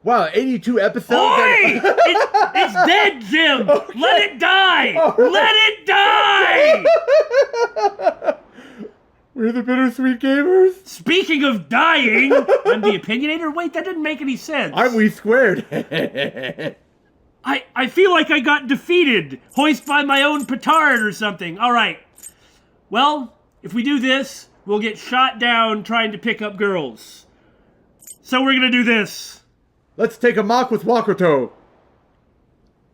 Wow, 82 episodes? Oi! It's dead, Jim! Okay. Let it die! All right. Let it die! We're the Bittersweet Gamers. Speaking of dying, I'm the opinionator? Wait, that didn't make any sense. I'm We Squared. I feel like I got defeated. Hoist by my own petard or something. All right. Well, if we do this, we'll get shot down trying to pick up girls. So we're gonna do this. Let's take a mock with Wakoto. Do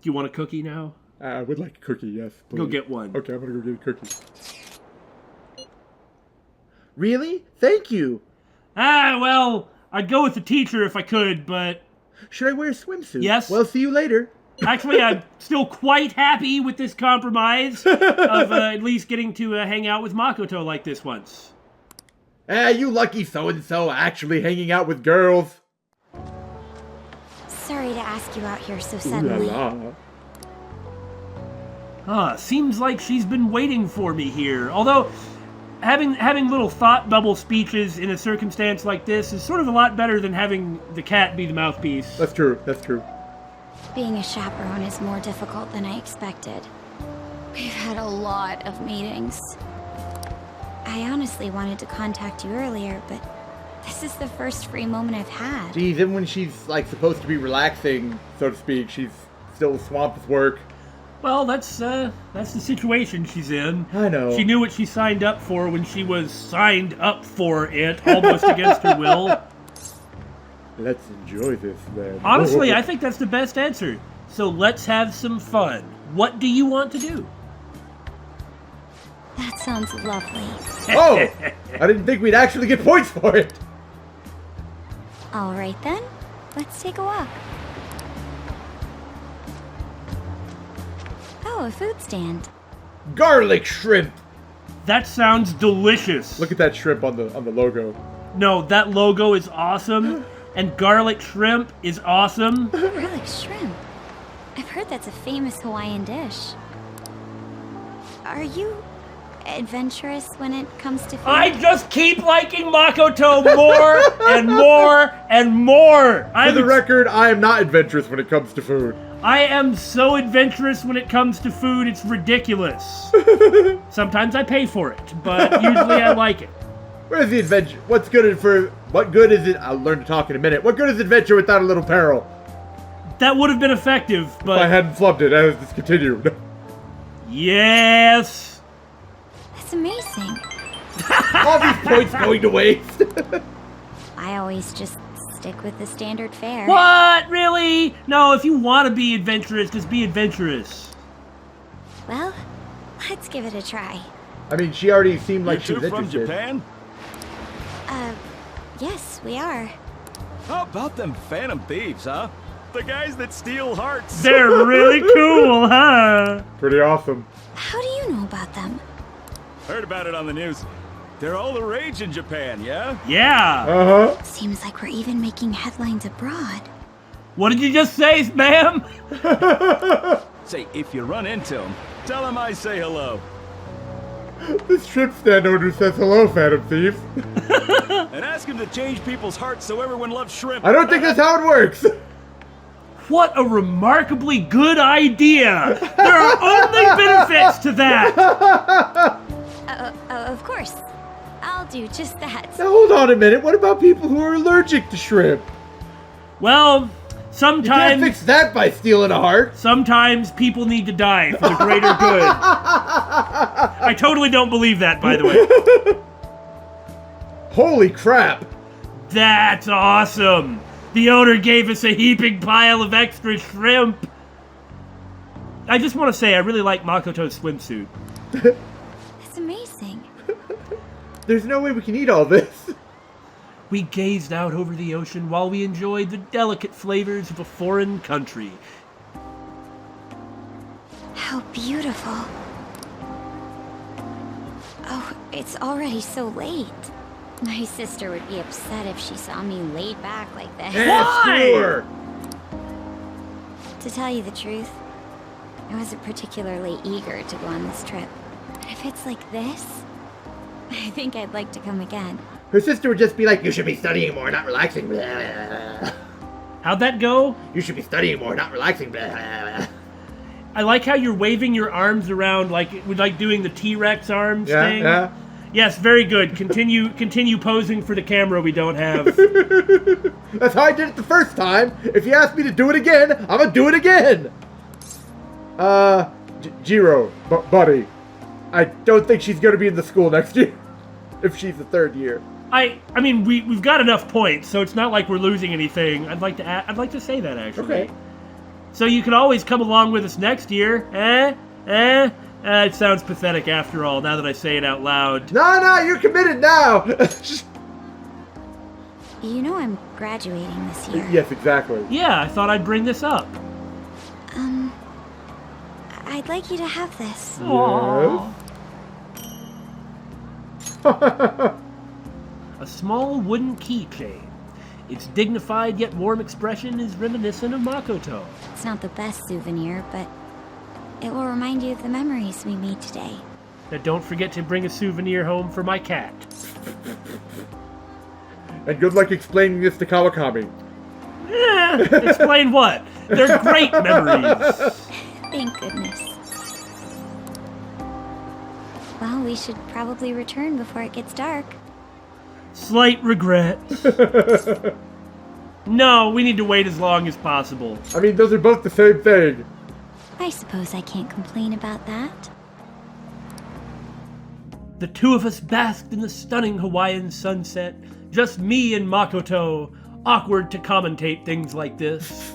you want a cookie now? I would like a cookie, yes. Please. Go get one. Okay, I'm gonna go get a cookie. Really? Thank you. Well, I'd go with the teacher if I could, but... Should I wear a swimsuit? Yes. Well, see you later. Actually, I'm still quite happy with this compromise of at least getting to hang out with Makoto like this once. You lucky so-and-so actually hanging out with girls. Sorry to ask you out here so Ooh suddenly. la la. Seems like she's been waiting for me here. Although, having little thought bubble speeches in a circumstance like this is sort of a lot better than having the cat be the mouthpiece. That's true, that's true. Being a chaperone is more difficult than I expected. We've had a lot of meetings. I honestly wanted to contact you earlier, but this is the first free moment I've had. Geez, even when she's, like, supposed to be relaxing, so to speak, she's still swamped with work. Well, that's the situation she's in. I know. She knew what she signed up for when she was signed up for it, almost against her will. Let's enjoy this, then. Honestly, I think that's the best answer. So let's have some fun. What do you want to do? That sounds lovely. Oh! I didn't think we'd actually get points for it! All right then, let's take a walk. Oh, a food stand. Garlic shrimp! That sounds delicious. Look at that shrimp on the logo. No, that logo is awesome, and garlic shrimp is awesome. Garlic shrimp. I've heard that's a famous Hawaiian dish. Are you adventurous when it comes to food? I just keep liking Makoto more and more and more. For the record, I am not adventurous when it comes to food. I am so adventurous when it comes to food, it's ridiculous. Sometimes I pay for it, but usually I like it. Where's the adventure? What good is it? I'll learn to talk in a minute. What good is adventure without a little peril? That would have been effective, but... If I hadn't flubbed it, I was discontinued. Yes! That's amazing. All these points going to waste. I always just stick with the standard fare. What? Really? No, if you want to be adventurous, just be adventurous. Well, let's give it a try. I mean, she already seemed like she You was two from interested. Japan? Yes, we are. How about them Phantom Thieves, huh? The guys that steal hearts. They're really cool, huh? Pretty awesome. How do you know about them? Heard about it on the news. They're all the rage in Japan, yeah? Yeah. Uh-huh. Seems like we're even making headlines abroad. What did you just say, ma'am? Say, if you run into them, tell them I say hello. This shrimp stand owner says hello, Phantom Thief. And ask him to change people's hearts so everyone loves shrimp. I don't think that's how it works. What a remarkably good idea. There are only benefits to that. Of course. I'll do just that. Now hold on a minute. What about people who are allergic to shrimp? Well, You can't sometimes... fix that by stealing a heart. Sometimes people need to die for the greater good. I totally don't believe that, by the way. Holy crap. That's awesome. The owner gave us a heaping pile of extra shrimp. I just want to say I really like Makoto's swimsuit. That's amazing. There's no way we can eat all this. We gazed out over the ocean while we enjoyed the delicate flavors of a foreign country. How beautiful. Oh, it's already so late. My sister would be upset if she saw me laid back like this. Yeah, screw her. To tell you the truth, I wasn't particularly eager to go on this trip. But if it's like this, I think I'd like to come again. Her sister would just be like, you should be studying more, not relaxing. How How'd that go? You should be studying more, not relaxing. Blah, blah, blah. I like how you're waving your arms around like doing the T-Rex arms thing. Yeah. Yes, very good. Continue posing for the camera we don't have. That's how I did it the first time. If you ask me to do it again, I'm gonna do it again. Jiro, buddy, I don't think she's gonna be in the school next year. If she's the third year. I mean, we've got enough points, so it's not like we're losing anything. I'd like to say that actually. Okay. So you can always come along with us next year. It sounds pathetic after all, now that I say it out loud. No, you're committed now. You know I'm graduating this year. Yes, exactly. Yeah, I thought I'd bring this up. I'd like you to have this. Aww. A small wooden keychain. Its dignified yet warm expression is reminiscent of Makoto. It's not the best souvenir, but it will remind you of the memories we made today. Now don't forget to bring a souvenir home for my cat. And good luck explaining this to Kawakami. Explain what? They're great memories. Thank goodness. Well, we should probably return before it gets dark. Slight regret. No, we need to wait as long as possible. I mean, those are both the same thing. I suppose I can't complain about that. The two of us basked in the stunning Hawaiian sunset. Just me and Makoto. Awkward to commentate things like this.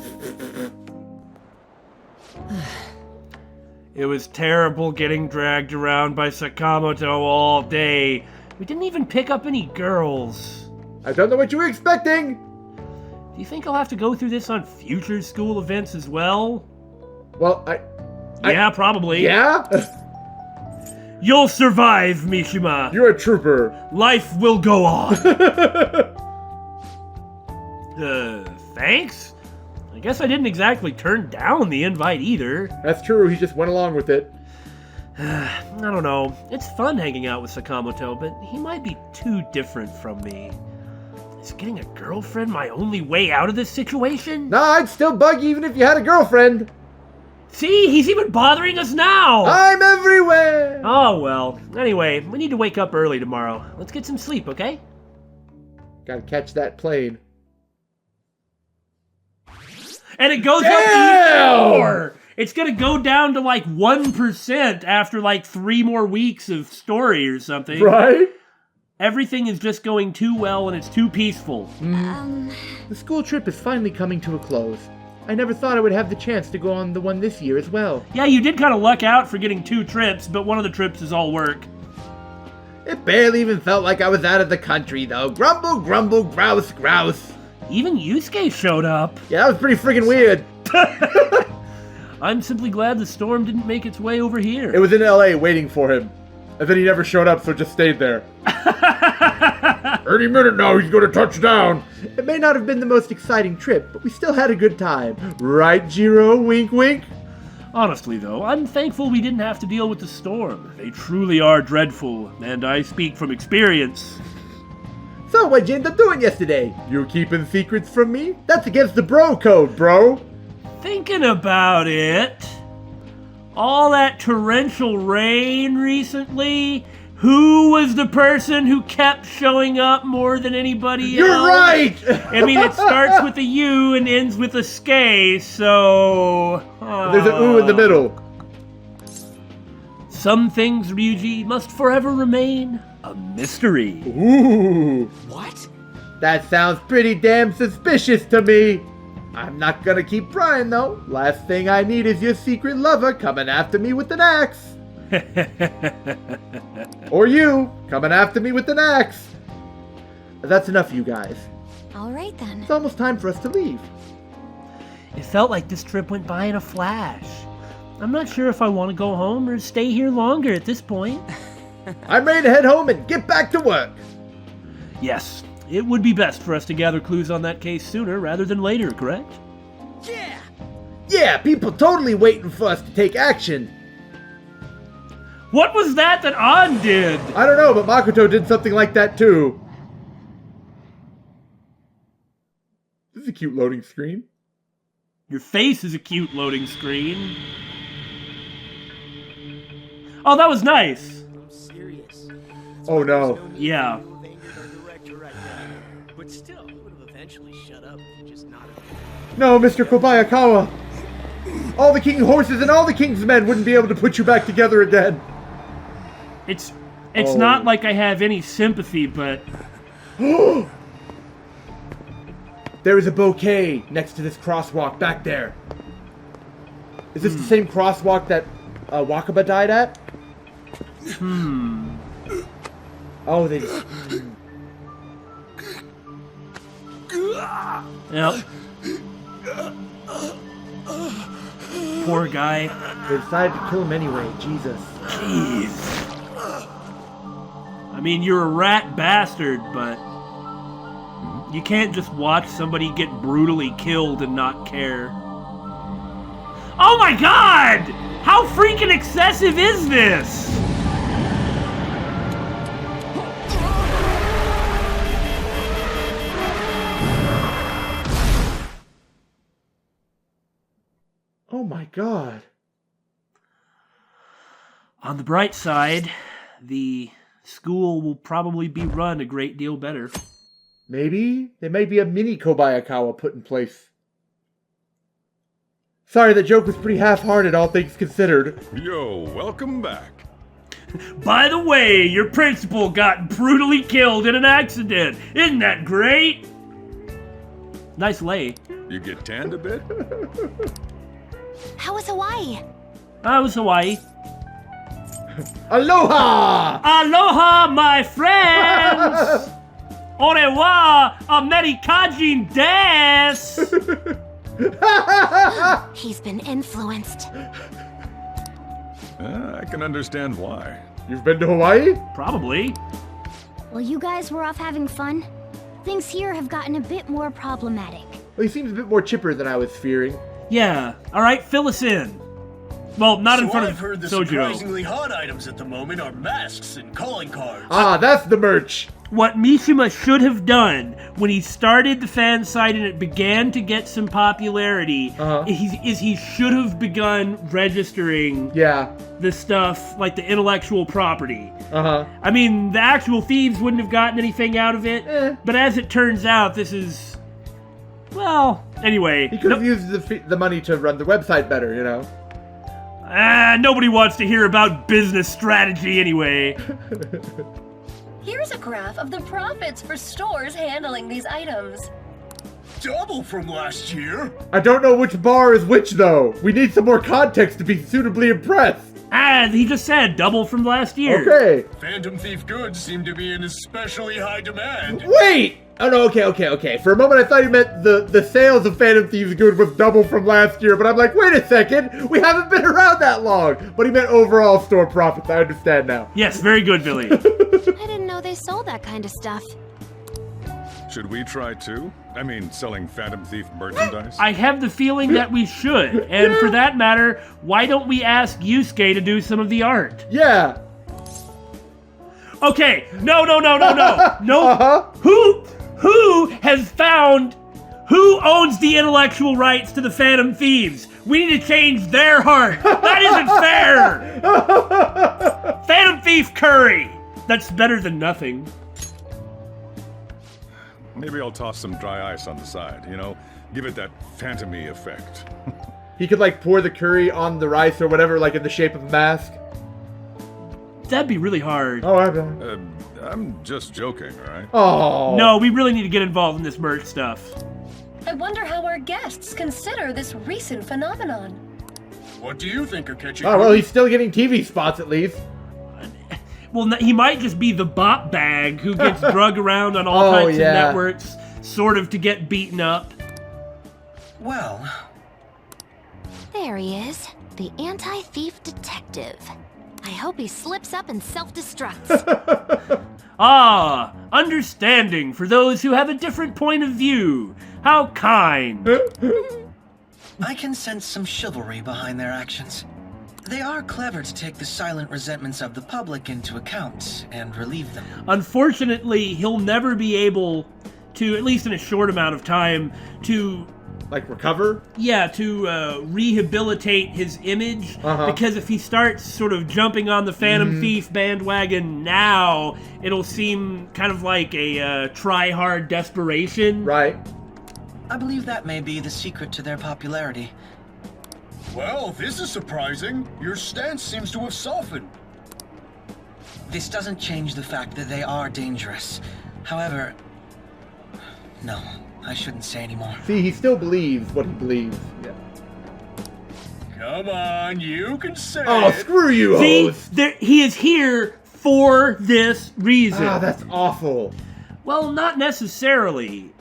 It was terrible getting dragged around by Sakamoto all day. We didn't even pick up any girls. I don't know what you were expecting. Do you think I'll have to go through this on future school events as well? Well, Yeah, probably. Yeah? You'll survive, Mishima. You're a trooper. Life will go on. Thanks? I guess I didn't exactly turn down the invite either. That's true, he just went along with it. I don't know. It's fun hanging out with Sakamoto, but he might be too different from me. Is getting a girlfriend my only way out of this situation? Nah, I'd still bug you even if you had a girlfriend. See, he's even bothering us now! I'm everywhere! Oh, well. Anyway, we need to wake up early tomorrow. Let's get some sleep, okay? Gotta catch that plane. And it goes up even more! It's gonna go down to like 1% after like 3 more weeks of story or something. Right? Everything is just going too well and it's too peaceful. The school trip is finally coming to a close. I never thought I would have the chance to go on the one this year as well. Yeah, you did kind of luck out for getting 2 trips, but one of the trips is all work. It barely even felt like I was out of the country, though. Grumble, grumble, grouse, grouse. Even Yusuke showed up. Yeah, that was pretty freaking weird. I'm simply glad the storm didn't make its way over here. It was in LA waiting for him. And then he never showed up, so it just stayed there. Any minute now, he's gonna touch down. It may not have been the most exciting trip, but we still had a good time. Right, Jiro? Wink, wink. Honestly, though, I'm thankful we didn't have to deal with the storm. They truly are dreadful, and I speak from experience. So, what'd you end up doing yesterday? You keeping secrets from me? That's against the bro code, bro. Thinking about it, all that torrential rain recently, who was the person who kept showing up more than anybody else? You're right! I mean, it starts with a U and ends with a skay, so... There's an ooh in the middle. Some things, Ryuji, must forever remain a mystery. Ooh. What? That sounds pretty damn suspicious to me. I'm not gonna keep prying, though. Last thing I need is your secret lover coming after me with an axe. Or you, coming after me with an axe. That's enough, you guys. All right, then. It's almost time for us to leave. It felt like this trip went by in a flash. I'm not sure if I want to go home or stay here longer at this point. I'm ready to head home and get back to work. Yes, it would be best for us to gather clues on that case sooner rather than later, correct? Yeah! Yeah, people totally waiting for us to take action. What was that An did? I don't know, but Makoto did something like that too. This is a cute loading screen. Your face is a cute loading screen. Oh, that was nice. I'm serious. Oh no. Yeah. But still, he would have eventually shut up if he just nodded. No, Mr. Kobayakawa. All the king horses and all the king's men wouldn't be able to put you back together again. It's Oh. not like I have any sympathy, but There is a bouquet next to this crosswalk back there. Is this the same crosswalk that Wakaba died at? Oh, they just... yep. Poor guy. They decided to kill him anyway. Jesus. Jeez. I mean, you're a rat bastard, but you can't just watch somebody get brutally killed and not care. Oh my god! How freaking excessive is this? Oh my god. On the bright side, the school will probably be run a great deal better. Maybe? There may be a mini Kobayakawa put in place. Sorry, that joke was pretty half-hearted, all things considered. Yo, welcome back. By the way, your principal got brutally killed in an accident. Isn't that great? Nice lay. You get tanned a bit? How was Hawaii? That was Hawaii. Aloha! Aloha, my friends! Au revoir, Amerikajin des! He's been influenced. I can understand why. You've been to Hawaii? Probably. While you guys were off having fun, things here have gotten a bit more problematic. Well, he seems a bit more chipper than I was fearing. Yeah. Alright, fill us in. Well, not in front I've of heard the Sojiro. surprisingly hot items at the moment are masks and calling cards. Ah, that's the merch! What Mishima should have done when he started the fan site and it began to get some popularity is he should have begun registering Yeah. the stuff like the intellectual property. Uh-huh. I mean, the actual Thieves wouldn't have gotten anything out of it, but as it turns out, this is... Well, anyway. He could have used the money to run the website better, you know? Nobody wants to hear about business strategy anyway. Here's a graph of the profits for stores handling these items. Double from last year. I don't know which bar is which, though. We need some more context to be suitably impressed. He just said double from last year. Okay. Phantom Thief goods seem to be in especially high demand. Wait! Oh, no, okay. For a moment, I thought you meant the sales of Phantom Thieves good was double from last year, but I'm like, wait a second, we haven't been around that long. But he meant overall store profits, I understand now. Yes, very good, Billy. I didn't know they sold that kind of stuff. Should we try too? I mean, selling Phantom Thief merchandise? I have the feeling that we should, and for that matter, why don't we ask Yusuke to do some of the art? Yeah. Okay, no. Who has found who owns the intellectual rights to the Phantom Thieves? We need to change their heart. That isn't fair. Phantom Thief Curry. That's better than nothing. Maybe I'll toss some dry ice on the side, you know? Give it that phantom-y effect. He could, like, pour the curry on the rice or whatever, like in the shape of a mask. That'd be really hard. Oh, I'm just joking, alright? Oh. No, we really need to get involved in this merch stuff. I wonder how our guests consider this recent phenomenon. What do you think are catching Oh, well, he's still getting TV spots at least. Well, he might just be the bot bag who gets drug around on all types of networks, sort of to get beaten up. Well, There he is, the anti-thief detective. I hope he slips up and self-destructs. Ah, understanding for those who have a different point of view. How kind. I can sense some chivalry behind their actions. They are clever to take the silent resentments of the public into account and relieve them. Unfortunately, he'll never be able to, at least in a short amount of time, to... Like recover? Yeah, to rehabilitate his image. Because if he starts sort of jumping on the Phantom Thief bandwagon now, it'll seem kind of like a try-hard desperation. Right. I believe that may be the secret to their popularity. Well, this is surprising. Your stance seems to have softened. This doesn't change the fact that they are dangerous. However... No, I shouldn't say anymore. See, he still believes what he believes. Yeah. Come on, you can say Oh, it. screw you, host! He is here for this reason. Ah, that's awful. Well, not necessarily.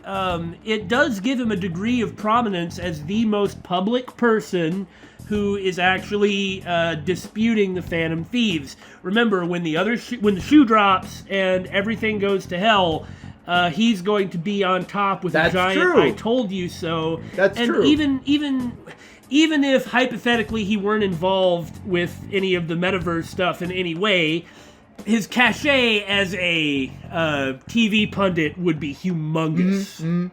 It does give him a degree of prominence as the most public person who is actually disputing the Phantom Thieves. Remember, when the when the shoe drops and everything goes to hell, he's going to be on top with a giant true. "I told you so." That's and true. Even if hypothetically he weren't involved with any of the metaverse stuff in any way, his cachet as a TV pundit would be humongous.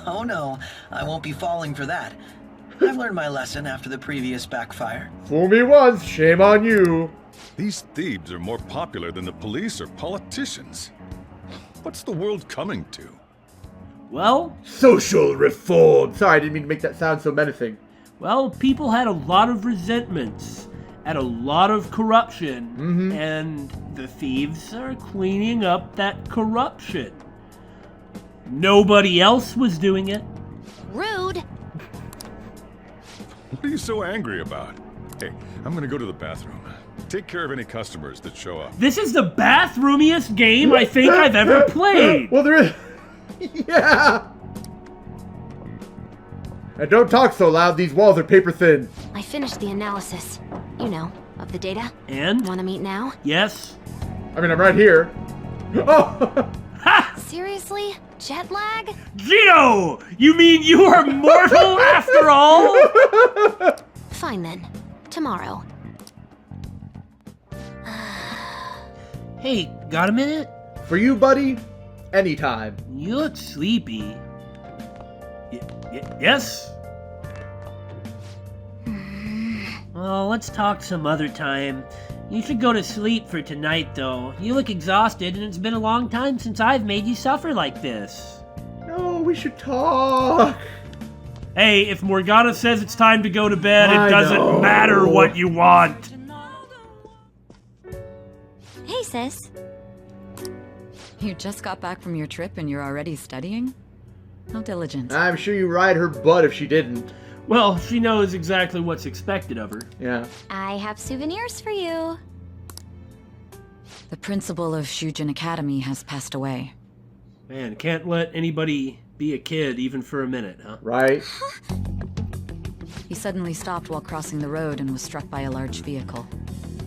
Oh no, I won't be falling for that. I've learned my lesson after the previous backfire. Fool me once, shame on you. These thieves are more popular than the police or politicians. What's the world coming to? Well, Social reform. Sorry, I didn't mean to make that sound so menacing. well, people had a lot of resentments, had a lot of corruption, and the thieves are cleaning up that corruption. Nobody else was doing it. Rude. What are you so angry about? Hey, I'm gonna go to the bathroom. Take care of any customers that show up. This is the bathroomiest game I think I've ever played. Well, there is... Yeah! And don't talk so loud, these walls are paper thin. I finished the analysis, you know, of the data. And? Want to meet now? Yes. I mean, I'm right here. Oh! Ha! Seriously? Jet lag? Gino! You mean you are mortal after all? Fine then. Tomorrow. Hey, got a minute? For you, buddy, anytime. You look sleepy. Yes? Well, let's talk some other time. You should go to sleep for tonight, though. You look exhausted, and it's been a long time since I've made you suffer like this. No, we should talk. Hey, if Morgana says it's time to go to bed, I it doesn't know. matter what you want. Hey, sis. You just got back from your trip and you're already studying? How diligent. I'm sure you ride her butt if she didn't. Well, she knows exactly what's expected of her. Yeah. I have souvenirs for you. The principal of Shujin Academy has passed away. Man, can't let anybody be a kid even for a minute, huh? Right? He suddenly stopped while crossing the road and was struck by a large vehicle.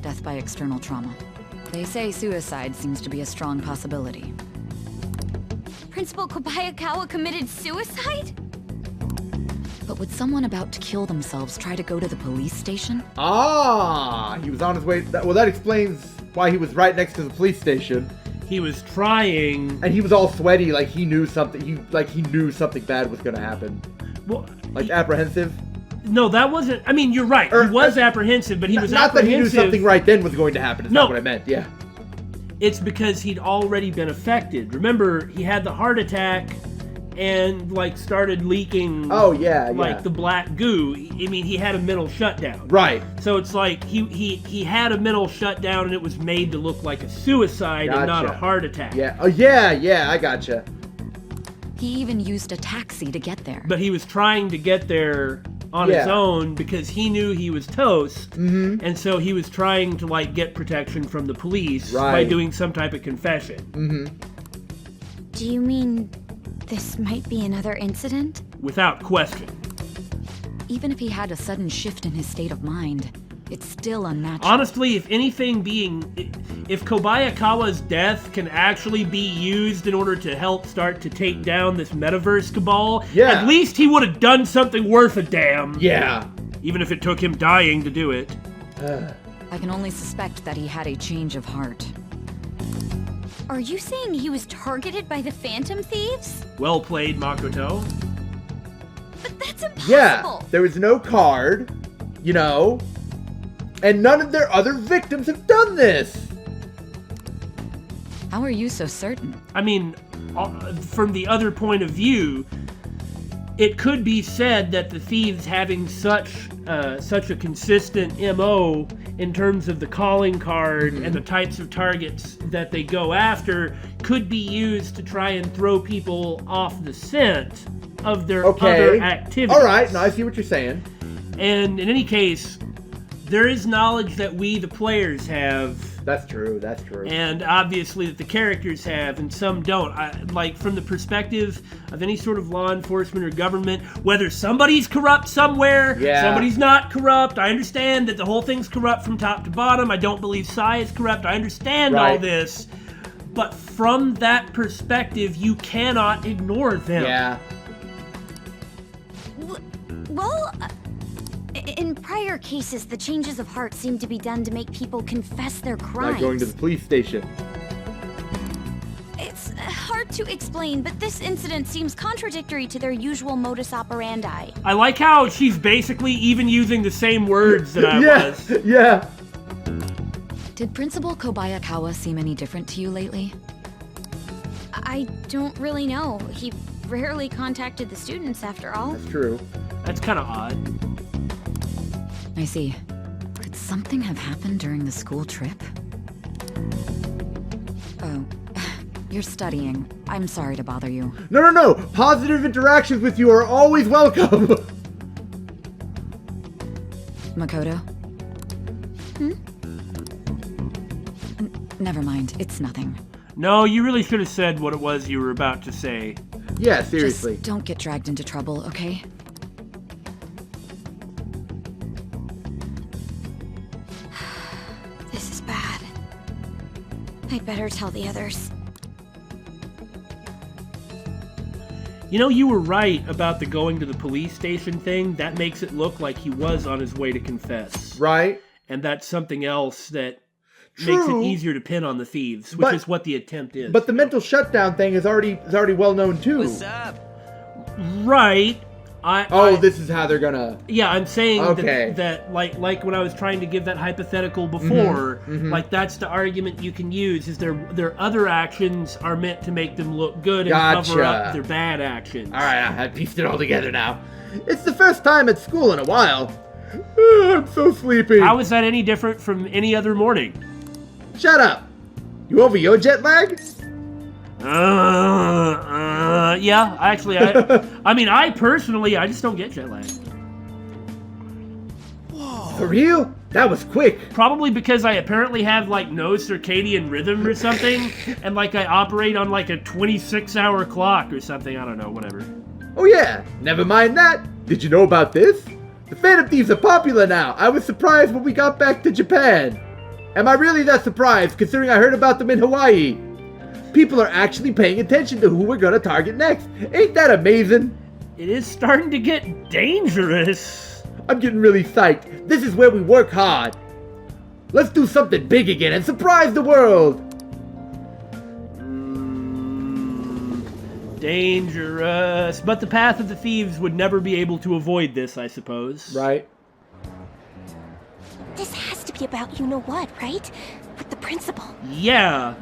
Death by external trauma. They say suicide seems to be a strong possibility. Principal Kobayakawa committed suicide? But would someone about to kill themselves try to go to the police station? Ah, he was on his way. Well, that explains why he was right next to the police station. He was trying. And he was all sweaty, like he knew something. He knew something bad was gonna happen. Well, like apprehensive. No, that wasn't. I mean, you're right. He was apprehensive, but he was not apprehensive. That he knew something right then was going to happen. Is not what I meant. Yeah. It's because he'd already been affected. Remember, he had the heart attack and like started leaking. Oh yeah, like the black goo. I mean, he had a mental shutdown. Right. So it's like he had a mental shutdown, and it was made to look like a suicide and not a heart attack. Yeah. Oh yeah. I gotcha. He even used a taxi to get there. But he was trying to get there on his own because he knew he was toast, and so he was trying to like get protection from the police by doing some type of confession. Do you mean this might be another incident? Without question. Even if he had a sudden shift in his state of mind, it's still unnatural. Honestly, if Kobayakawa's death can actually be used in order to help start to take down this metaverse cabal, at least he would have done something worth a damn. Yeah. Even if it took him dying to do it. I can only suspect that he had a change of heart. Are you saying he was targeted by the Phantom Thieves? Well played, Makoto. But that's impossible! Yeah, there was no card, you know, and none of their other victims have done this! How are you so certain? I mean, from the other point of view, it could be said that the thieves having such a consistent MO in terms of the calling card and the types of targets that they go after could be used to try and throw people off the scent of their other activities. All right, now I see what you're saying. And in any case, there is knowledge that we, the players, have. That's true, that's true. And obviously that the characters have, and some don't. Like, from the perspective of any sort of law enforcement or government, whether somebody's corrupt somewhere, somebody's not corrupt. I understand that the whole thing's corrupt from top to bottom. I don't believe Psy is corrupt. I understand all this. But from that perspective, you cannot ignore them. Yeah. Well, in prior cases, the changes of heart seem to be done to make people confess their crimes. Like going to the police station. It's hard to explain, but this incident seems contradictory to their usual modus operandi. I like how she's basically even using the same words that I was. Yeah. Did Principal Kobayakawa seem any different to you lately? I don't really know. He rarely contacted the students, after all. That's true. That's kind of odd. I see. Could something have happened during the school trip? Oh, you're studying. I'm sorry to bother you. No. Positive interactions with you are always welcome. Makoto? Never mind. It's nothing. No, you really should have said what it was you were about to say. Yeah, seriously. Just don't get dragged into trouble, okay? This is bad. I'd better tell the others. You know, you were right about the going to the police station thing. That makes it look like he was on his way to confess. Right. And that's something else that makes it easier to pin on the thieves, which is what the attempt is. But the mental shutdown thing is already well known too. What's up? Right. This is how they're gonna... Yeah, I'm saying that like when I was trying to give that hypothetical before, like that's the argument you can use, is their other actions are meant to make them look good and cover up their bad actions. Alright, I pieced it all together now. It's the first time at school in a while. I'm so sleepy. How is that any different from any other morning? Shut up. You over your jet lag? Yeah, actually, I mean, I personally, I just don't get jet lag. Whoa. For real? That was quick. Probably because I apparently have, like, no circadian rhythm or something, and, like, I operate on, like, a 26-hour clock or something. I don't know, whatever. Oh, yeah. Never mind that. Did you know about this? The Phantom Thieves are popular now. I was surprised when we got back to Japan. Am I really that surprised, considering I heard about them in Hawaii? People are actually paying attention to who we're gonna target next. Ain't that amazing? It is starting to get dangerous. I'm getting really psyched. This is where we work hard. Let's do something big again and surprise the world. Dangerous. But the path of the thieves would never be able to avoid this, I suppose. Right. This has to be about you-know-what, right? With the principal. Yeah.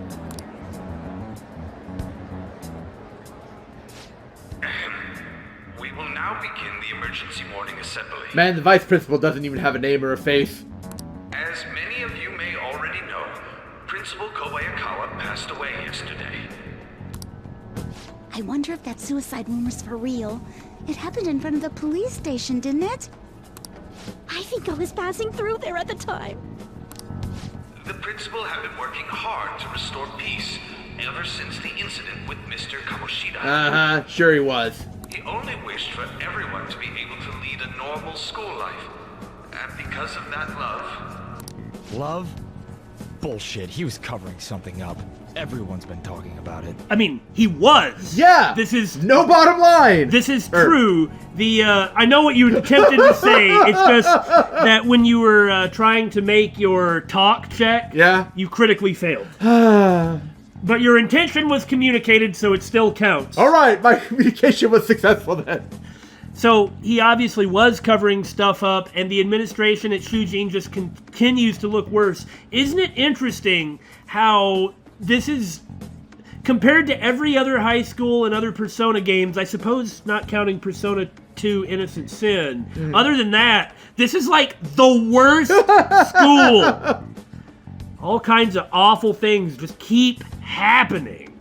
We will now begin the emergency morning assembly. Man, the vice principal doesn't even have a name or a face. As many of you may already know, Principal Kobayakawa passed away yesterday. I wonder if that suicide rumor's for real. It happened in front of the police station, didn't it? I think I was passing through there at the time. The principal had been working hard to restore peace ever since the incident with Mr. Kamoshida. Sure he was. He only wished for everyone to be able to lead a normal school life. And because of that love... Love? Bullshit, he was covering something up. Everyone's been talking about it. I mean, he was. Yeah! This is... No bottom line! This is true. I know what you attempted to say. It's just that when you were trying to make your talk check, you critically failed. But your intention was communicated, so it still counts. All right, my communication was successful then. So he obviously was covering stuff up, and the administration at Shujin just continues to look worse. Isn't it interesting how this is, compared to every other high school and other Persona games, I suppose not counting Persona 2 Innocent Sin, other than that, this is like the worst school. All kinds of awful things just keep happening.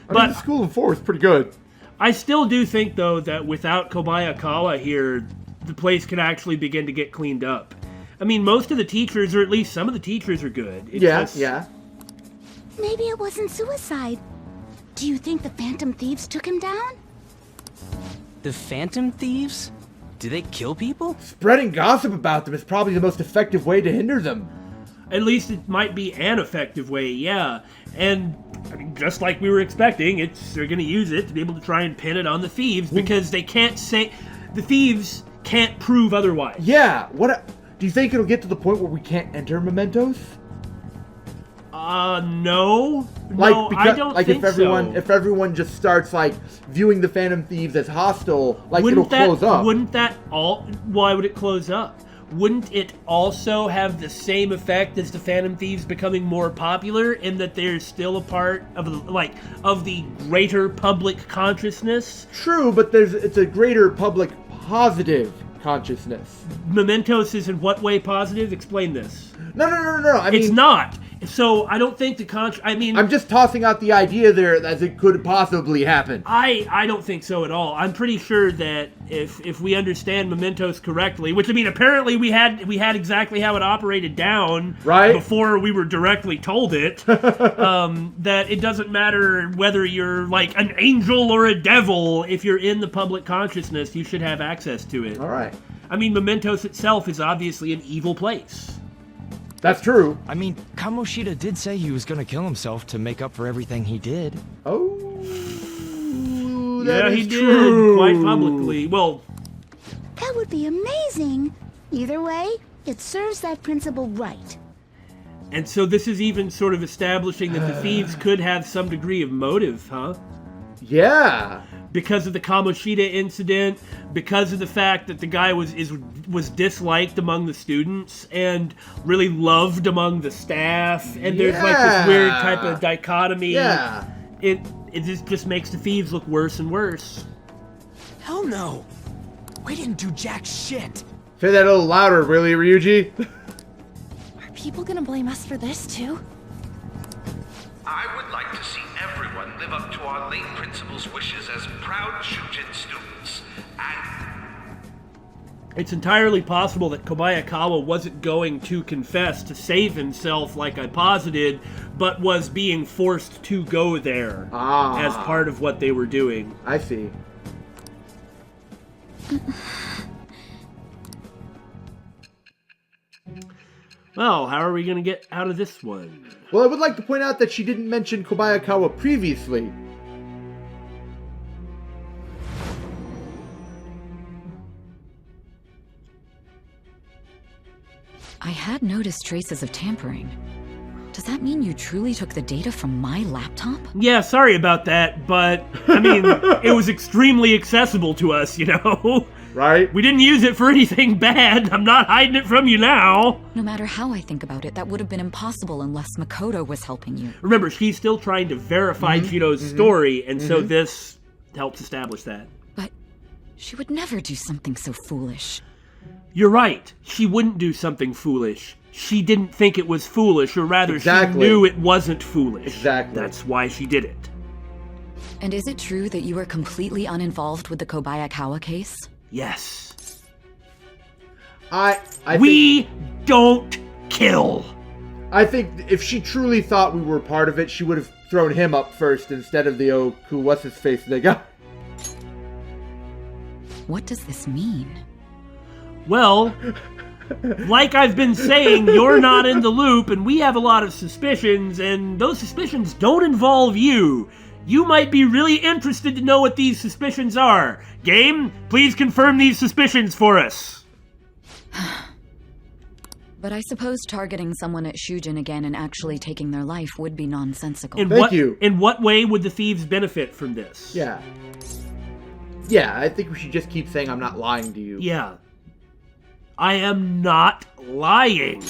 I mean, the school in 4 is pretty good. I still do think, though, that without Kobayakawa here, the place could actually begin to get cleaned up. I mean, most of the teachers, or at least some of the teachers, are good. Yeah. Maybe it wasn't suicide. Do you think the Phantom Thieves took him down? The Phantom Thieves? Do they kill people? Spreading gossip about them is probably the most effective way to hinder them. At least it might be an effective way, yeah. And I mean, just like we were expecting, they're going to use it to be able to try and pin it on the Thieves, because they can't say... The Thieves can't prove otherwise. Yeah. Do you think it'll get to the point where we can't enter mementos? No. I don't think so. If everyone just starts, like, viewing the Phantom Thieves as hostile, like, it'll close up. Why would it close up? Wouldn't it also have the same effect as the Phantom Thieves becoming more popular, in that they're still a part of the greater public consciousness? True, but it's a greater public positive consciousness. Mementos is in what way positive? Explain this. No. I mean, it's not. So I don't think I'm just tossing out the idea there as it could possibly happen. I don't think so at all. I'm pretty sure that if we understand Mementos correctly, which I mean apparently we had exactly how it operated down right before we were directly told it, that it doesn't matter whether you're like an angel or a devil. If you're in the public consciousness, you should have access to it. All right. I mean, Mementos itself is obviously an evil place. That's true. I mean, Kamoshida did say he was gonna kill himself to make up for everything he did. Oh, yeah, he did, quite publicly. Well, that would be amazing. Either way, it serves that principle right. And so this is even sort of establishing that the Thieves could have some degree of motive, huh? Yeah. Because of the Kamoshida incident, because of the fact that the guy was disliked among the students and really loved among the staff, and there's like this weird type of dichotomy. Yeah. It just makes the Thieves look worse and worse. Hell no. We didn't do jack shit. Say that a little louder, really, Ryuji? Are people gonna blame us for this too? I would like to see everyone live up to our late principal's wishes as proud Shujin students, and... It's entirely possible that Kobayakawa wasn't going to confess to save himself like I posited, but was being forced to go there as part of what they were doing. I see. Well, how are we going to get out of this one? Well, I would like to point out that she didn't mention Kobayakawa previously. I had noticed traces of tampering. Does that mean you truly took the data from my laptop? Yeah, sorry about that, but, I mean, it was extremely accessible to us, you know? Right? We didn't use it for anything bad. I'm not hiding it from you now. No matter how I think about it, that would have been impossible unless Makoto was helping you. Remember, she's still trying to verify Chido's story, and so this helps establish that. But she would never do something so foolish. You're right. She wouldn't do something foolish. She didn't think it was foolish, or rather, she knew it wasn't foolish. Exactly. That's why she did it. And is it true that you were completely uninvolved with the Kobayakawa case? Yes. We don't kill. I think if she truly thought we were part of it, she would have thrown him up first instead of the what's-his-face they got. What does this mean? Well, like I've been saying, you're not in the loop, and we have a lot of suspicions, and those suspicions don't involve you. You might be really interested to know what these suspicions are. Game, please confirm these suspicions for us. But I suppose targeting someone at Shujin again and actually taking their life would be nonsensical. Thank you. In what way would the thieves benefit from this? Yeah. Yeah, I think we should just keep saying I'm not lying to you. Yeah. I am not lying.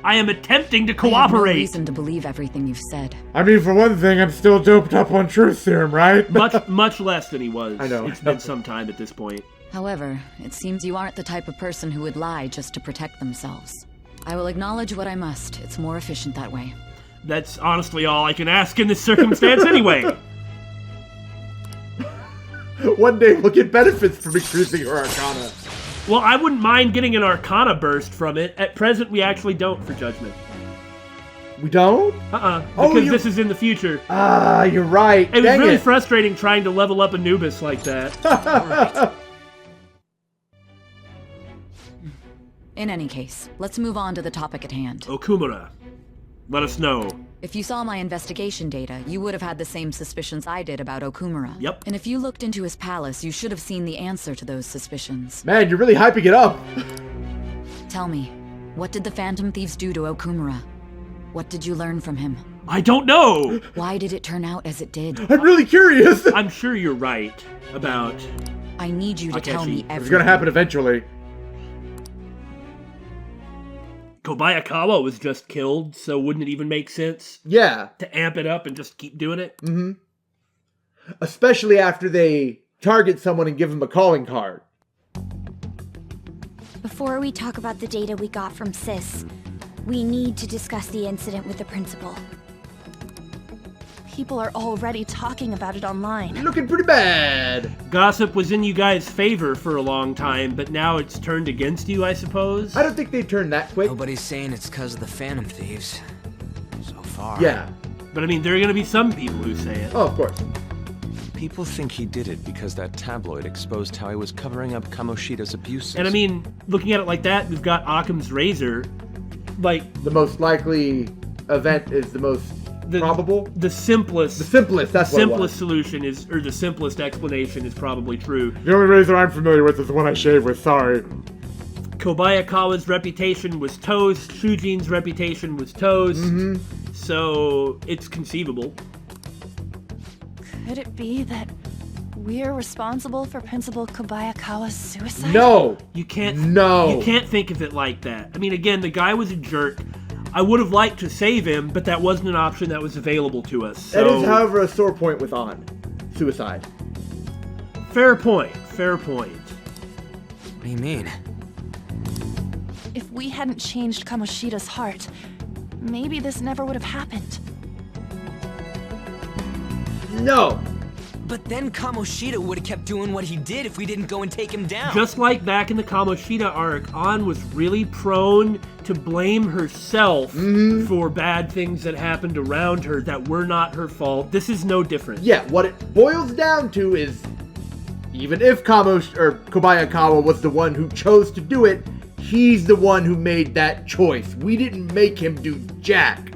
I am attempting to I have no cooperate. reason to believe everything you've said. I mean, for one thing, I'm still doped up on truth serum, right? much less than he was. I know. It's been some time at this point. However, it seems you aren't the type of person who would lie just to protect themselves. I will acknowledge what I must. It's more efficient that way. That's honestly all I can ask in this circumstance anyway. One day we'll get benefits from increasing her arcana. Well, I wouldn't mind getting an arcana burst from it. At present, we actually don't for Judgment. We don't? Because this is in the future. Ah, you're right. It was really frustrating trying to level up Anubis like that. In any case, let's move on to the topic at hand. Okumura. Let us know. If you saw my investigation data, you would have had the same suspicions I did about Okumura. Yep. And if you looked into his palace, you should have seen the answer to those suspicions. Man, you're really hyping it up. Tell me, what did the Phantom Thieves do to Okumura? What did you learn from him? I don't know! Why did it turn out as it did? I'm really curious! I'm sure you're right about... I need you to tell me everything. It's gonna happen eventually. Kobayakawa was just killed, so wouldn't it even make sense? Yeah. To amp it up and just keep doing it? Mm-hmm. Especially after they target someone and give them a calling card. Before we talk about the data we got from Sis, we need to discuss the incident with the principal. People are already talking about it online. Looking pretty bad. Gossip was in you guys' favor for a long time, but now it's turned against you, I suppose? I don't think they turned that quick. Nobody's saying it's because of the Phantom Thieves. So far. Yeah. But I mean, there are going to be some people who say it. Oh, of course. People think he did it because that tabloid exposed how he was covering up Kamoshida's abuses. And I mean, looking at it like that, we've got Occam's razor. Like, the most likely event is the most probable? The simplest. The simplest, that's what it was. The simplest solution is, or the simplest explanation is probably true. The only razor I'm familiar with is the one I shave with, sorry. Kobayakawa's reputation was toast, Shujin's reputation was toast, so it's conceivable. Could it be that we're responsible for Principal Kobayakawa's suicide? No! You can't think of it like that. I mean, again, the guy was a jerk. I would have liked to save him, but that wasn't an option that was available to us. So... That is, however, a sore point with On. Suicide. Fair point. Fair point. What do you mean? If we hadn't changed Kamoshida's heart, maybe this never would have happened. No! But then Kamoshida would have kept doing what he did if we didn't go and take him down. Just like back in the Kamoshida arc, An was really prone to blame herself for bad things that happened around her that were not her fault. This is no different. Yeah, what it boils down to is, even if Kobayakawa was the one who chose to do it, he's the one who made that choice. We didn't make him do jack.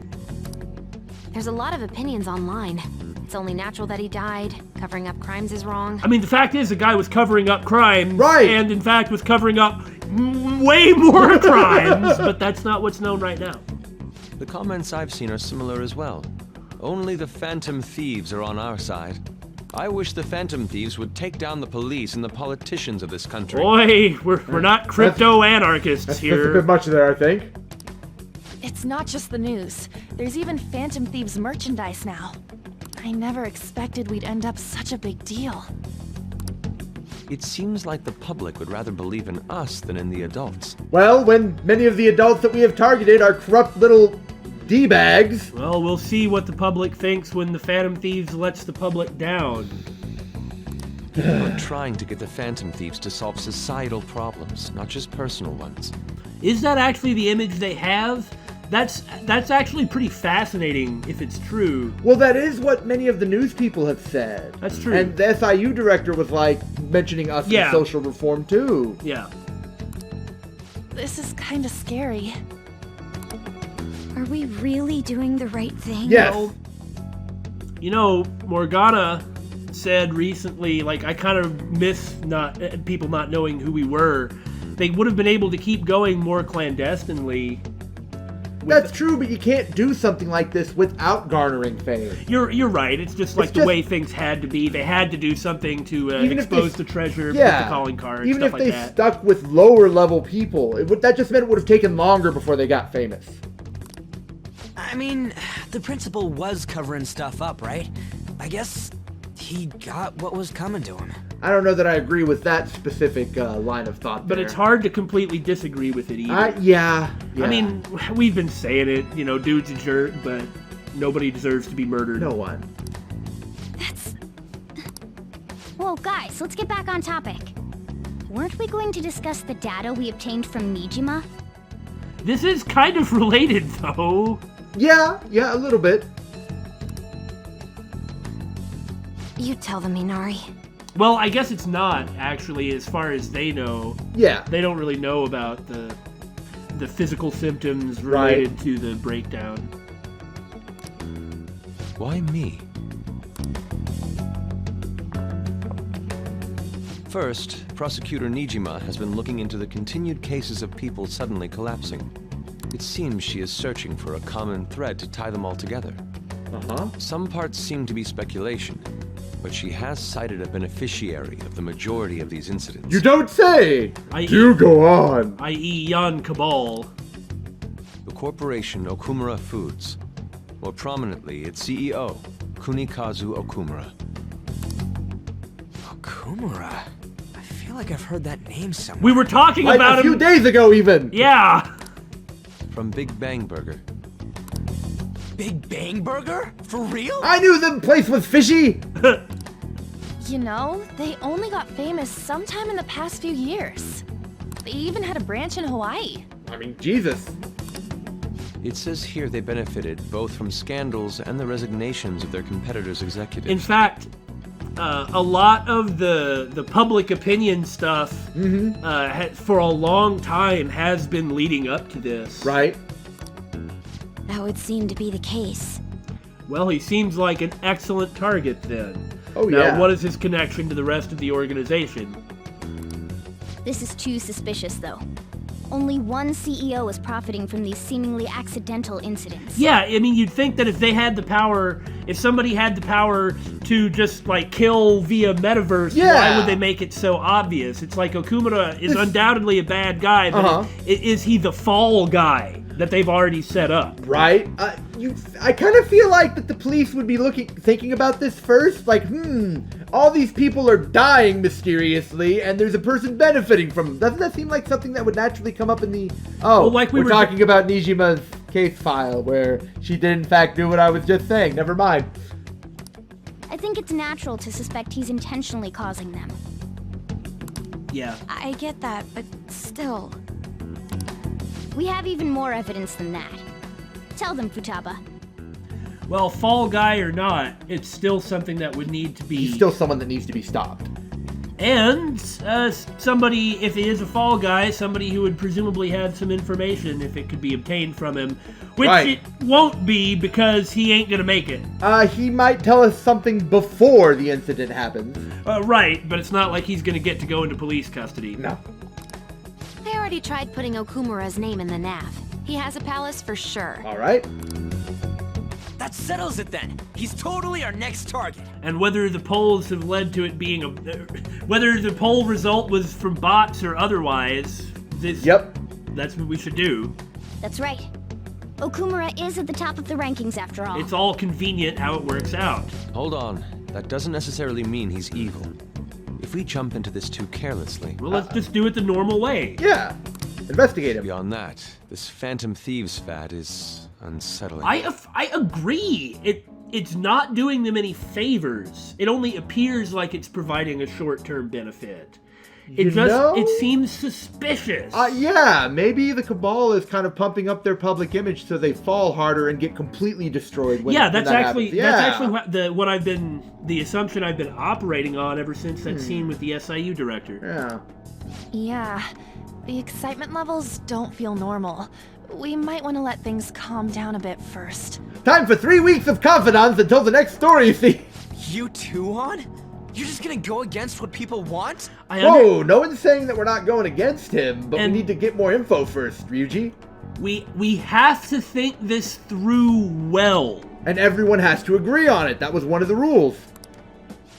There's a lot of opinions online. It's only natural that he died. Covering up crimes is wrong. I mean, the fact is the guy was covering up crimes. Right. And in fact was covering up way more crimes, but that's not what's known right now. The comments I've seen are similar as well. Only the Phantom Thieves are on our side. I wish the Phantom Thieves would take down the police and the politicians of this country. Boy, we're not crypto-anarchists here. That's a bit much there, I think. It's not just the news. There's even Phantom Thieves merchandise now. I never expected we'd end up such a big deal. It seems like the public would rather believe in us than in the adults. Well, when many of the adults that we have targeted are corrupt little D-bags. Well, we'll see what the public thinks when the Phantom Thieves lets the public down. We're trying to get the Phantom Thieves to solve societal problems, not just personal ones. Is that actually the image they have? That's actually pretty fascinating if it's true. Well, that is what many of the news people have said. That's true. And the SIU director was like mentioning us in social reform too. Yeah. This is kind of scary. Are we really doing the right thing? Yes. Well, you know, Morgana said recently, like, I kind of miss people not knowing who we were. they would have been able to keep going more clandestinely. That's true, but you can't do something like this without garnering fame. You're right. It's just like the way things had to be. They had to do something to expose the treasure, put the calling card, even stuff if like they that. stuck with lower level people, that just meant it would have taken longer before they got famous. I mean, the principal was covering stuff up, right? I guess he got what was coming to him. I don't know that I agree with that specific line of thought But there. it's hard to completely disagree with it either. Yeah. I mean, we've been saying it, dude's a jerk, but nobody deserves to be murdered. No one. Whoa, guys, let's get back on topic. Weren't we going to discuss the data we obtained from Nijima? This is kind of related, though. Yeah, a little bit. You tell them, Minari. Well, I guess it's not, actually, as far as they know. Yeah. They don't really know about the physical symptoms related to the breakdown. Why me? First, Prosecutor Nijima has been looking into the continued cases of people suddenly collapsing. It seems she is searching for a common thread to tie them all together. Some parts seem to be speculation, but she has cited a beneficiary of the majority of these incidents. You don't say! Do go on! I.e. Yan Cabal. The corporation Okumura Foods. More prominently, its CEO, Kunikazu Okumura. Okumura? I feel like I've heard that name somewhere. We were talking about him a few days ago, even! Yeah! From Big Bang Burger. Big Bang Burger? For real? I knew the place was fishy! They only got famous sometime in the past few years. They even had a branch in Hawaii. I mean, Jesus. It says here they benefited both from scandals and the resignations of their competitors' executives. In fact, a lot of the public opinion stuff for a long time has been leading up to this. Right. That would seem to be the case. Well, he seems like an excellent target then. Oh, now, yeah. what is his connection to the rest of the organization? This is too suspicious, though. Only one CEO is profiting from these seemingly accidental incidents. Yeah, I mean, you'd think that if they had the power, if somebody had the power to just, kill via metaverse, why would they make it so obvious? It's like Okumura is undoubtedly a bad guy, but is he the fall guy that they've already set up? Right? I kind of feel like that the police would be thinking about this first, all these people are dying mysteriously, and there's a person benefiting from them. Doesn't that seem like something that would naturally come up in the... we're talking about Nijima's case file, where she did in fact do what I was just saying. Never mind. I think it's natural to suspect he's intentionally causing them. Yeah. I get that, but still... We have even more evidence than that. Tell them, Futaba. Well, fall guy or not, it's still something that would need to be... He's still someone that needs to be stopped. And somebody, if he is a fall guy, somebody who would presumably have some information if it could be obtained from him. Which it won't be because he ain't gonna make it. He might tell us something before the incident happens. Right, but it's not like he's gonna get to go into police custody. No. I already tried putting Okumura's name in the nav. He has a palace for sure. All right. That settles it then. He's totally our next target. And whether the polls have led to it being whether the poll result was from bots or otherwise, that's what we should do. That's right. Okumura is at the top of the rankings after all. It's all convenient how it works out. Hold on. That doesn't necessarily mean he's evil. If we jump into this too carelessly... Well, let's just do it the normal way. Yeah. Investigate him. Beyond that, this Phantom Thieves fad is unsettling. I agree. It's not doing them any favors. It only appears like it's providing a short-term benefit. It seems suspicious. Yeah, maybe the Cabal is kind of pumping up their public image so they fall harder and get completely destroyed when that's actually happens. the assumption I've been operating on ever since that scene with the SIU director. Yeah, the excitement levels don't feel normal. We might want to let things calm down a bit first. Time for 3 weeks of confidants until the next story, see? You too, on? You're just gonna go against what people want? Whoa, no one's saying that we're not going against him, but we need to get more info first, Ryuji. We have to think this through well. And everyone has to agree on it. That was one of the rules.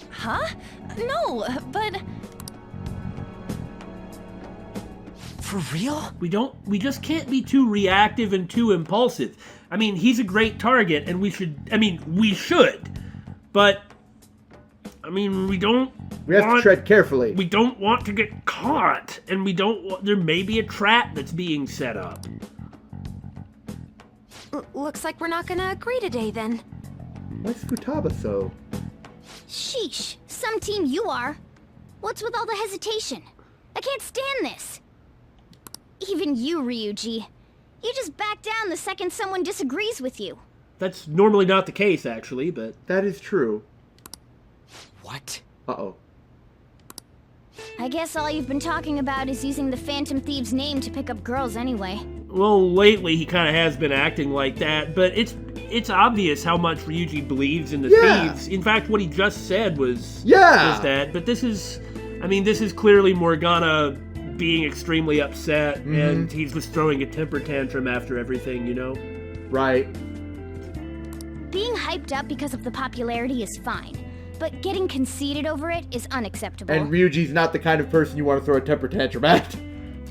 Huh? No, but... For real? We just can't be too reactive and too impulsive. I mean, he's a great target, and we should. But, I mean, we have to tread carefully. We don't want to get caught, and there may be a trap that's being set up. Looks like we're not gonna agree today, then. What's Futaba so? Sheesh, some team you are. What's with all the hesitation? I can't stand this. Even you, Ryuji. You just back down the second someone disagrees with you. That's normally not the case, actually, but... That is true. What? Uh-oh. I guess all you've been talking about is using the Phantom Thieves' name to pick up girls anyway. Well, lately he kind of has been acting like that, but it's obvious how much Ryuji believes in the Thieves. In fact, what he just said was that. But this is clearly Morgana being extremely upset, and he's just throwing a temper tantrum after everything, you know? Right. Being hyped up because of the popularity is fine, but getting conceited over it is unacceptable. And Ryuji's not the kind of person you want to throw a temper tantrum at.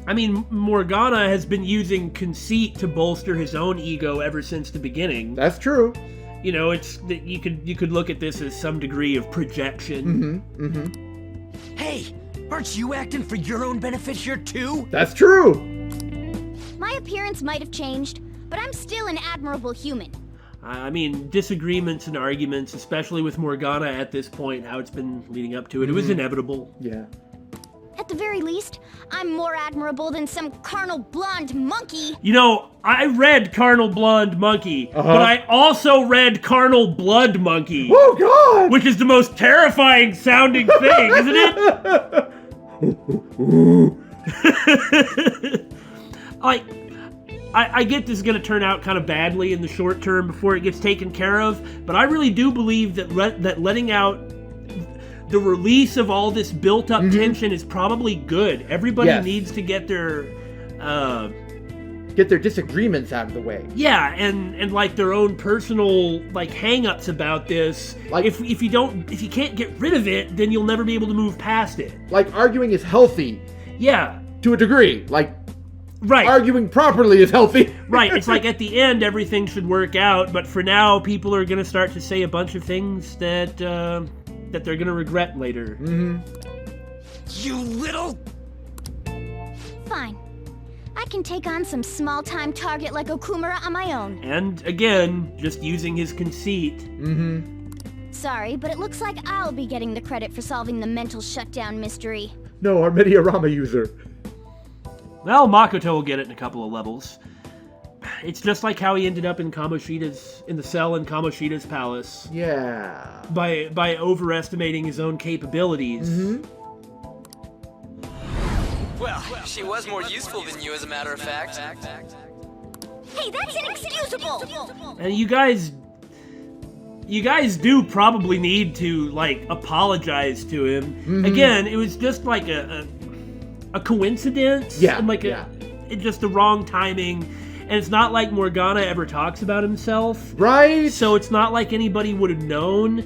I mean, Morgana has been using conceit to bolster his own ego ever since the beginning. That's true. You know, you could look at this as some degree of projection. Hey, aren't you acting for your own benefit here too? That's true. My appearance might have changed, but I'm still an admirable human. I mean, disagreements and arguments, especially with Morgana at this point, how it's been leading up to it, it was inevitable. Yeah. At the very least, I'm more admirable than some carnal blonde monkey. You know, I read Carnal Blonde Monkey, but I also read Carnal Blood Monkey. Oh, God! Which is the most terrifying sounding thing, isn't it? I get this is going to turn out kind of badly in the short term before it gets taken care of, but I really do believe that letting out the release of all this built-up tension is probably good. Everybody needs to get their disagreements out of the way. Yeah, and like their own personal like hang-ups about this. Like if you can't get rid of it, then you'll never be able to move past it. Like arguing is healthy. Yeah. To a degree. Like right. Arguing properly is healthy. Right. It's like at the end everything should work out, but for now people are going to start to say a bunch of things that they're gonna regret later. You little... Fine. I can take on some small-time target like Okumura on my own. And, again, just using his conceit. Sorry, but it looks like I'll be getting the credit for solving the mental shutdown mystery. No, our Mediarama user. Well, Makoto will get it in a couple of levels. It's just like how he ended up in the cell in Kamoshida's palace. Yeah. By overestimating his own capabilities. Well, she was more useful than you, as a matter of fact. Hey, that's inexcusable! And you guys do probably need to, like, apologize to him. Again, it was just like a coincidence. Yeah. And like just the wrong timing. And it's not like Morgana ever talks about himself. Right. So it's not like anybody would have known.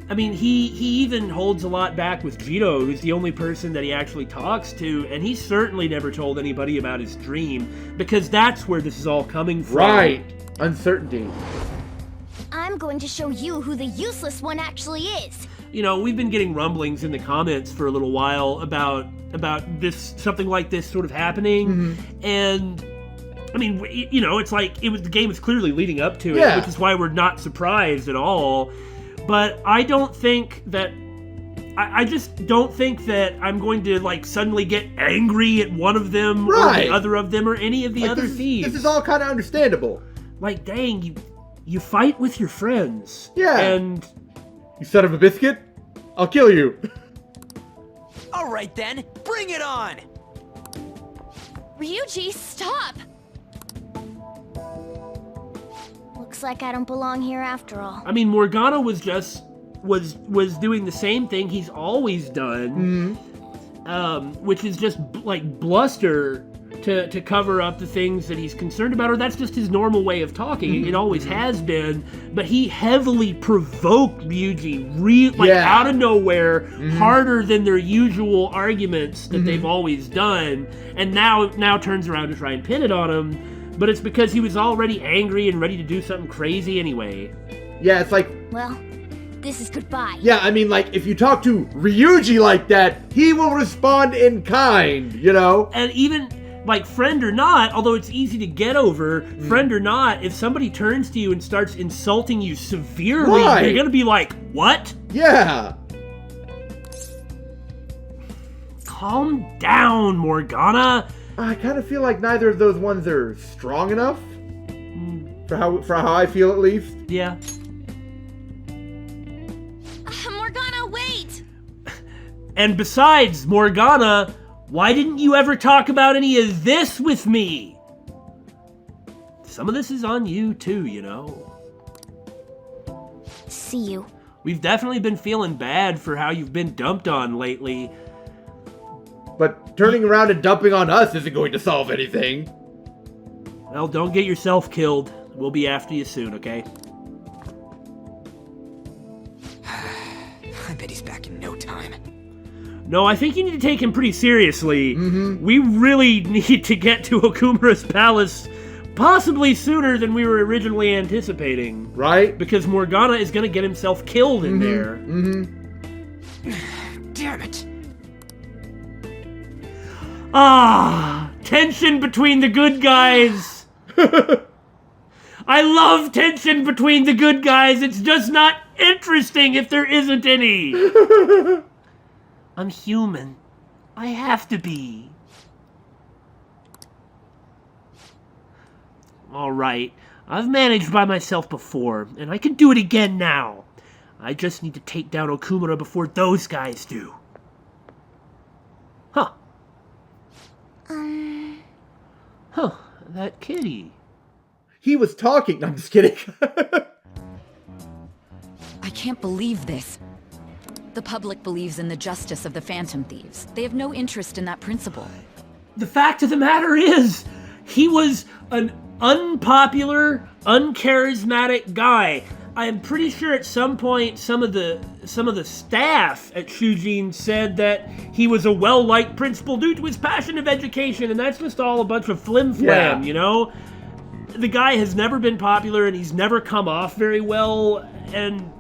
I mean, he even holds a lot back with Jito, who's the only person that he actually talks to, and he certainly never told anybody about his dream, because that's where this is all coming from. Right. Uncertainty. I'm going to show you who the useless one actually is. You know, we've been getting rumblings in the comments for a little while about this, something like this sort of happening, and I mean, you know, it's like the game is clearly leading up to it, which is why we're not surprised at all. But I don't think that I just don't think that I'm going to like suddenly get angry at one of them or the other of them or any of the other thieves. This is all kind of understandable. Like, dang, you fight with your friends. Yeah. And you son of a biscuit, I'll kill you. All right then, bring it on. Ryuji, stop. Looks like I don't belong here after all. I mean, Morgana was just was doing the same thing he's always done, which is just like bluster to cover up the things that he's concerned about, or that's just his normal way of talking. It always has been, but he heavily provoked Ryuji out of nowhere, harder than their usual arguments that they've always done, and now turns around to try and pin it on him, but it's because he was already angry and ready to do something crazy anyway. Yeah, it's like... Well, this is goodbye. Yeah, I mean, like, if you talk to Ryuji like that, he will respond in kind, you know? And even... like, friend or not, although it's easy to get over, friend or not, if somebody turns to you and starts insulting you severely, you're gonna be like, what? Yeah. Calm down, Morgana. I kind of feel like neither of those ones are strong enough. For how I feel, at least. Yeah. Morgana, wait! And besides, Morgana... why didn't you ever talk about any of this with me? Some of this is on you too, you know. See you. We've definitely been feeling bad for how you've been dumped on lately. But turning around and dumping on us isn't going to solve anything. Well, don't get yourself killed. We'll be after you soon, okay? I bet he's back in no time. No, I think you need to take him pretty seriously. We really need to get to Okumura's palace possibly sooner than we were originally anticipating. Right? Because Morgana is going to get himself killed in there. Damn it. Tension between the good guys. I love tension between the good guys. It's just not interesting if there isn't any. I'm human. I have to be. Alright, I've managed by myself before, and I can do it again now. I just need to take down Okumura before those guys do. Huh. Huh, that kitty. He was talking. No, I'm just kidding. I can't believe this. The public believes in the justice of the Phantom Thieves. They have no interest in that principle. The fact of the matter is, he was an unpopular, uncharismatic guy. I am pretty sure at some point some of the staff at Shujin said that he was a well-liked principal due to his passion of education, and that's just all a bunch of flim-flam, you know? The guy has never been popular, and he's never come off very well, and...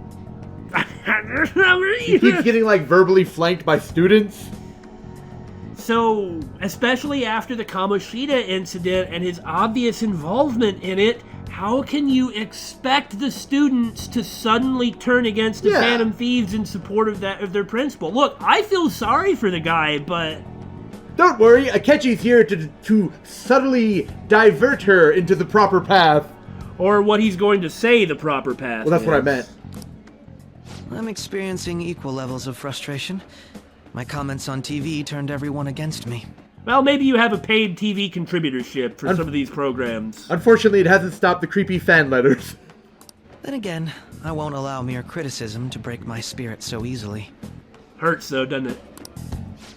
he keeps getting, like, verbally flanked by students. So, especially after the Kamoshida incident and his obvious involvement in it, how can you expect the students to suddenly turn against the Phantom Thieves in support of their principal? Look, I feel sorry for the guy, but... Don't worry, Akechi's here to subtly divert her into the proper path. Or what he's going to say the proper path Well, that's what I meant. I'm experiencing equal levels of frustration. My comments on TV turned everyone against me. Well, maybe you have a paid TV contributorship for some of these programs. Unfortunately, it hasn't stopped the creepy fan letters. Then again, I won't allow mere criticism to break my spirit so easily. Hurts though, doesn't it?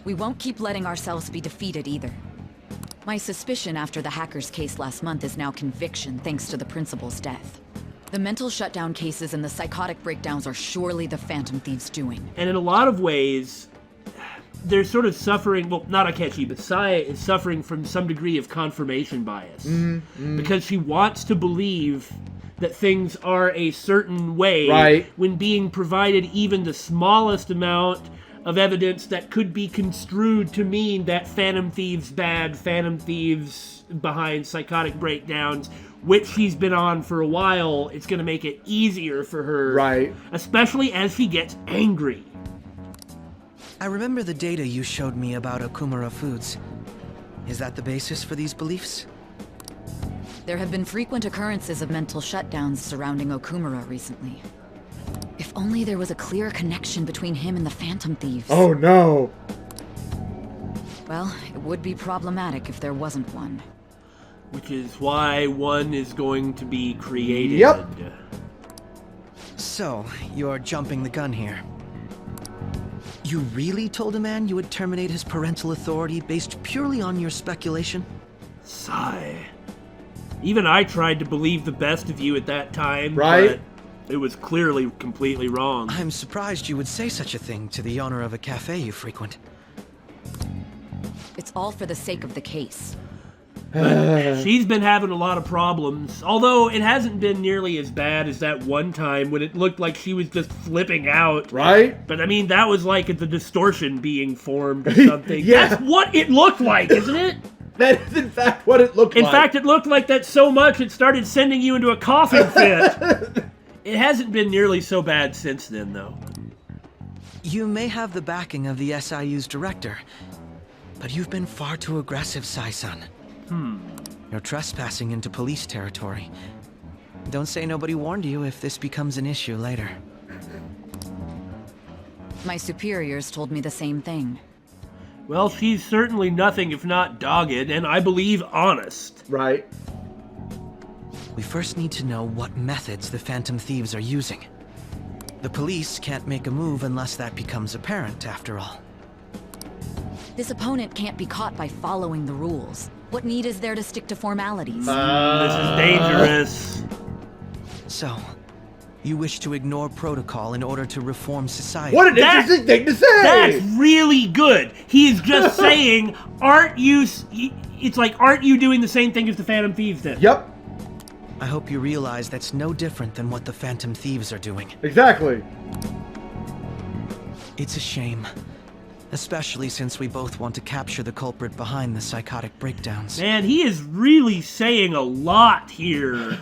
We won't keep letting ourselves be defeated either. My suspicion after the hacker's case last month is now conviction thanks to the principal's death. The mental shutdown cases and the psychotic breakdowns are surely the Phantom Thieves' doing. And in a lot of ways, they're sort of suffering, well, not Akechi, but Saya is suffering from some degree of confirmation bias. Because she wants to believe that things are a certain way when being provided even the smallest amount of evidence that could be construed to mean that Phantom Thieves bad, Phantom Thieves behind psychotic breakdowns, which she's been on for a while. It's going to make it easier for her. Especially as she gets angry. I remember the data you showed me about Okumura Foods. Is that the basis for these beliefs? There have been frequent occurrences of mental shutdowns surrounding Okumura recently. If only there was a clear connection between him and the Phantom Thieves. Oh no! Well, it would be problematic if there wasn't one. Which is why one is going to be created. So, you're jumping the gun here. You really told a man you would terminate his parental authority based purely on your speculation? Sigh. Even I tried to believe the best of you at that time, right? But it was clearly completely wrong. I'm surprised you would say such a thing to the owner of a cafe you frequent. It's all for the sake of the case. But she's been having a lot of problems, although it hasn't been nearly as bad as that one time when it looked like she was just flipping out. Right? But I mean, that was like the distortion being formed or something. Yeah. That's what it looked like, isn't it? That is in fact what it looked like. In fact, it looked like that so much it started sending you into a coughing fit. It hasn't been nearly so bad since then, though. You may have the backing of the SIU's director, but you've been far too aggressive, Sai-san. You're trespassing into police territory. Don't say nobody warned you if this becomes an issue later. My superiors told me the same thing. Well, she's certainly nothing if not dogged, and I believe honest. Right. We first need to know what methods the Phantom Thieves are using. The police can't make a move unless that becomes apparent, after all. This opponent can't be caught by following the rules. What need is there to stick to formalities? This is dangerous. So, you wish to ignore protocol in order to reform society? What an interesting thing to say! That's really good. He's just saying, aren't you... It's like, aren't you doing the same thing as the Phantom Thieves did? Yep. I hope you realize that's no different than what the Phantom Thieves are doing. Exactly. It's a shame. Especially since we both want to capture the culprit behind the psychotic breakdowns. Man, he is really saying a lot here.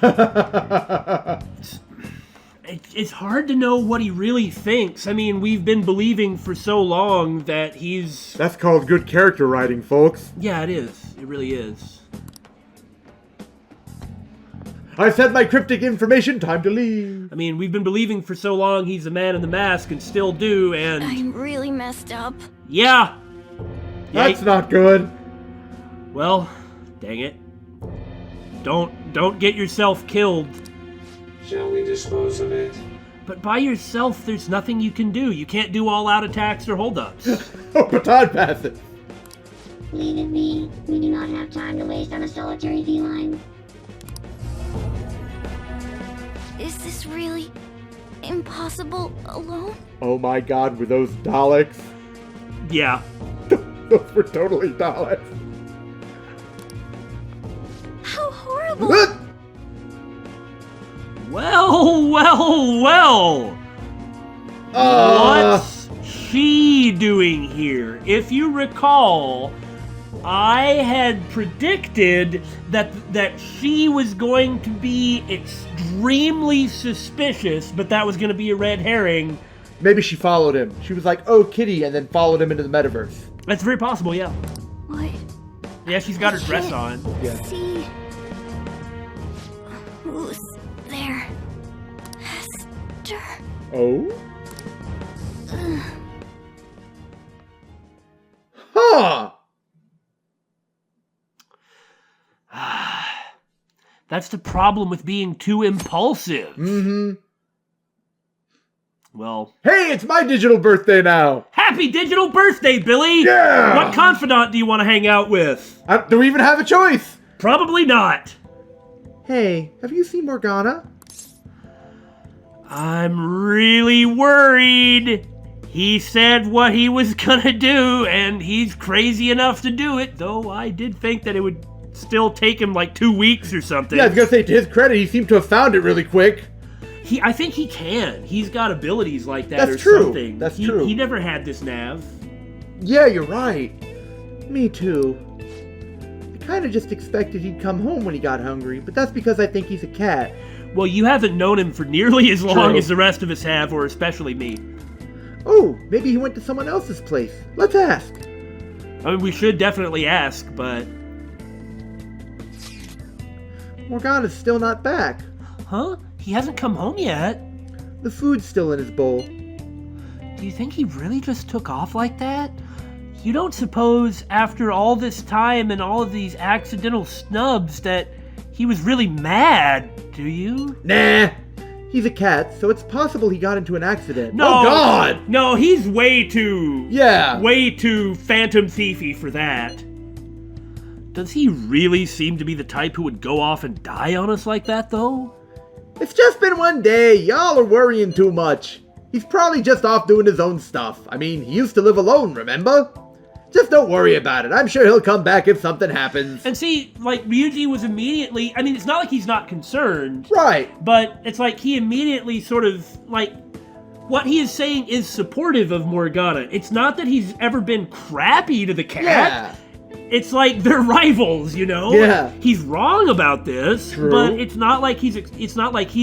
It's hard to know what he really thinks. I mean, we've been believing for so long that he's... That's called good character writing, folks. Yeah, it is. It really is. I've said my cryptic information, time to leave. I mean, we've been believing for so long he's the man in the mask and still do, and... I'm really messed up. Yeah. That's not good. Well, dang it. Don't get yourself killed. Shall we dispose of it? But by yourself, there's nothing you can do. You can't do all-out attacks or holdups. Oh, baton passive. Leave it be. We do not have time to waste on a solitary feline. Is this really impossible alone? Oh my god, were those Daleks? Yeah. Those were totally Daleks. How horrible! Well. What's she doing here? If you recall, I had predicted that she was going to be extremely suspicious, but that was going to be a red herring. Maybe she followed him. She was like, oh, kitty, and then followed him into the metaverse. That's very possible, yeah. What? Yeah, she's got her dress on. Yeah. See who's there, Hester? Oh? Huh! That's the problem with being too impulsive. Mm-hmm. Well... Hey, it's my digital birthday now! Happy digital birthday, Billy! Yeah! What confidant do you want to hang out with? Do we even have a choice? Probably not. Hey, have you seen Morgana? I'm really worried. He said what he was gonna do, and he's crazy enough to do it, though I did think that it would still take him like 2 weeks or something. Yeah, I was gonna say, to his credit, he seemed to have found it really quick. I think he can. He's got abilities like that. That's or true. Something. That's true. He never had this nav. Yeah, you're right. Me too. I kind of just expected he'd come home when he got hungry, but that's because I think he's a cat. Well, you haven't known him for nearly as long True. as the rest of us have, or especially me. Oh, maybe he went to someone else's place. Let's ask. I mean, we should definitely ask, but... Morgana's still not back. Huh? He hasn't come home yet. The food's still in his bowl. Do you think he really just took off like that? You don't suppose, after all this time and all of these accidental snubs, that he was really mad, do you? Nah. He's a cat, so it's possible he got into an accident. No, oh God! No, he's way too phantom thiefy for that. Does he really seem to be the type who would go off and die on us like that, though? It's just been one day. Y'all are worrying too much. He's probably just off doing his own stuff. I mean, he used to live alone, remember? Just don't worry about it. I'm sure he'll come back if something happens. And see, like, Ryuji was immediately... I mean, it's not like he's not concerned. Right. But it's like he immediately sort of, like... What he is saying is supportive of Morgana. It's not that he's ever been crappy to the cat. Yeah. It's like they're rivals, you know? Yeah. He's wrong about this, True. but it's not like he's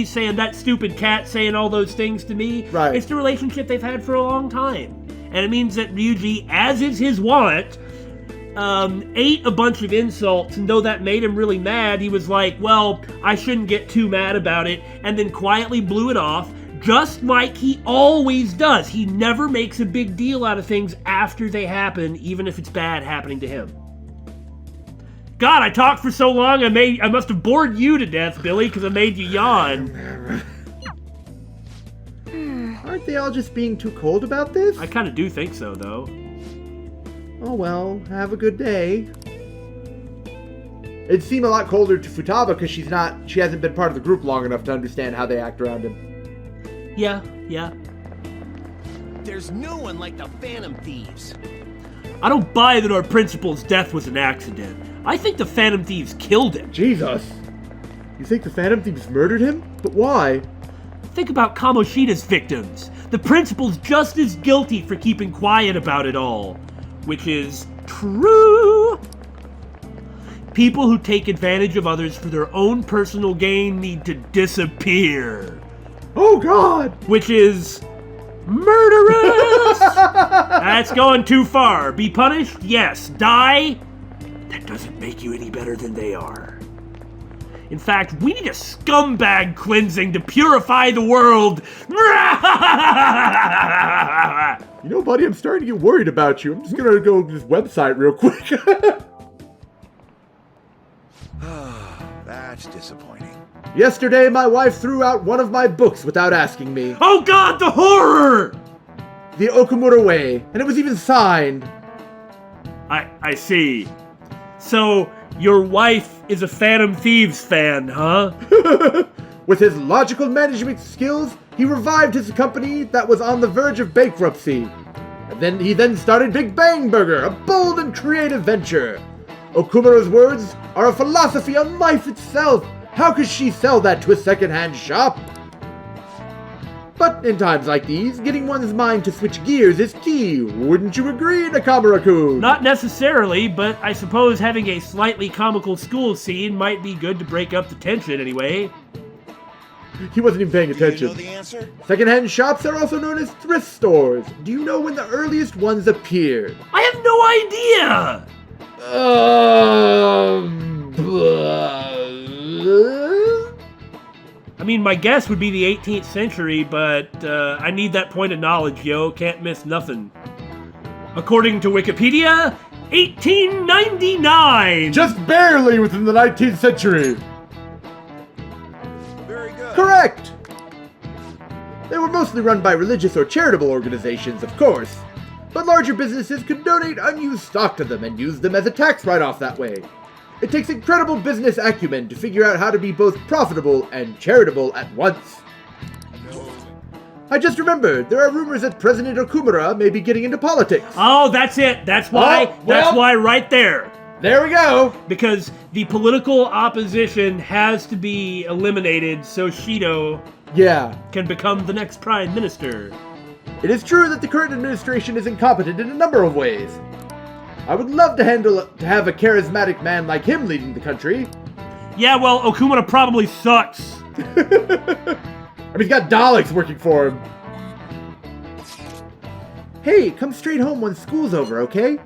saying that stupid cat saying all those things to me. Right. It's the relationship they've had for a long time. And it means that Ryuji, as is his wont, ate a bunch of insults, and though that made him really mad, he was like, well, I shouldn't get too mad about it, and then quietly blew it off, just like he always does. He never makes a big deal out of things after they happen, even if it's bad happening to him. God, I talked for so long, I must have bored you to death, Billy, because I made you yawn. Aren't they all just being too cold about this? I kind of do think so, though. Oh well, have a good day. It'd seem a lot colder to Futaba because she hasn't been part of the group long enough to understand how they act around him. Yeah. There's no one like the Phantom Thieves. I don't buy that our principal's death was an accident. I think the Phantom Thieves killed him. Jesus. You think the Phantom Thieves murdered him? But why? Think about Kamoshida's victims. The principal's just as guilty for keeping quiet about it all. Which is true. People who take advantage of others for their own personal gain need to disappear. Oh God! Which is murderous! That's going too far. Be punished? Yes. Die? That doesn't make you any better than they are. In fact, we need a scumbag cleansing to purify the world. You know, buddy, I'm starting to get worried about you. I'm just gonna go to this website real quick. That's disappointing. Yesterday, my wife threw out one of my books without asking me. Oh God, the horror! The Okumura Way, and it was even signed. I see. So, your wife is a Phantom Thieves fan, huh? With his logical management skills, he revived his company that was on the verge of bankruptcy. And he then started Big Bang Burger, a bold and creative venture. Okumura's words are a philosophy on life itself. How could she sell that to a second-hand shop? But in times like these, getting one's mind to switch gears is key. Wouldn't you agree, Nakamura-kun? Not necessarily, but I suppose having a slightly comical school scene might be good to break up the tension anyway. He wasn't even paying attention. Do you know the answer? Second-hand shops are also known as thrift stores. Do you know when the earliest ones appeared? I have no idea! I mean, my guess would be the 18th century, but I need that point of knowledge, yo. Can't miss nothing. According to Wikipedia, 1899! Just barely within the 19th century. Very good. Correct! They were mostly run by religious or charitable organizations, of course. But larger businesses could donate unused stock to them and use them as a tax write-off that way. It takes incredible business acumen to figure out how to be both profitable and charitable at once. I just remembered, there are rumors that President Okumura may be getting into politics. Oh, that's it. That's why. That's why right there. There we go. Because the political opposition has to be eliminated so Shido can become the next prime minister. It is true that the current administration is incompetent in a number of ways. I would love to have a charismatic man like him leading the country. Yeah, well, Okumura probably sucks. I mean, he's got Daleks working for him. Hey, come straight home when school's over, okay?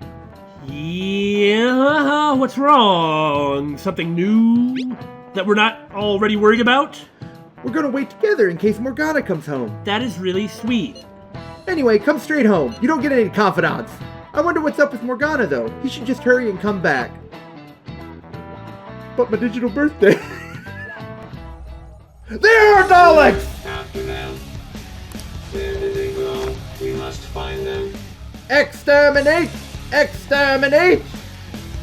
Yeah, what's wrong? Something new that we're not already worried about? We're gonna wait together in case Morgana comes home. That is really sweet. Anyway, come straight home. You don't get any confidants. I wonder what's up with Morgana, though. He should just hurry and come back. But my digital birthday... There are Daleks! after them. Where did they go? We must find them. Exterminate! Exterminate!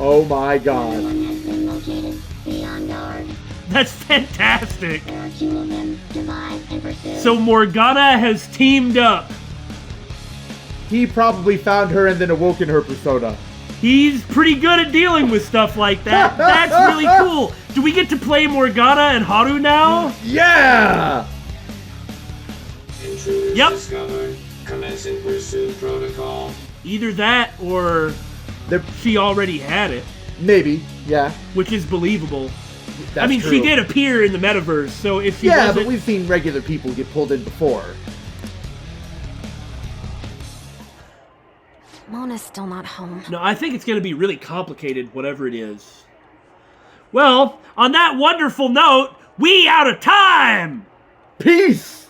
Oh my god. Everyone has been located. Be on guard. That's fantastic. There are 2 of them. Divide and pursue. So Morgana has teamed up. He probably found her and then awoken her persona. He's pretty good at dealing with stuff like that. That's really cool. Do we get to play Morgana and Haru now? Yeah! Intruders discovered. Commencing pursuit protocol. Either that or she already had it. Maybe, yeah. Which is believable. That's I mean, true. she did appear in the metaverse, so if she Yeah, wasn't... but we've seen regular people get pulled in before. Mona's still not home. No, I think it's going to be really complicated, whatever it is. Well, on that wonderful note, we out of time! Peace!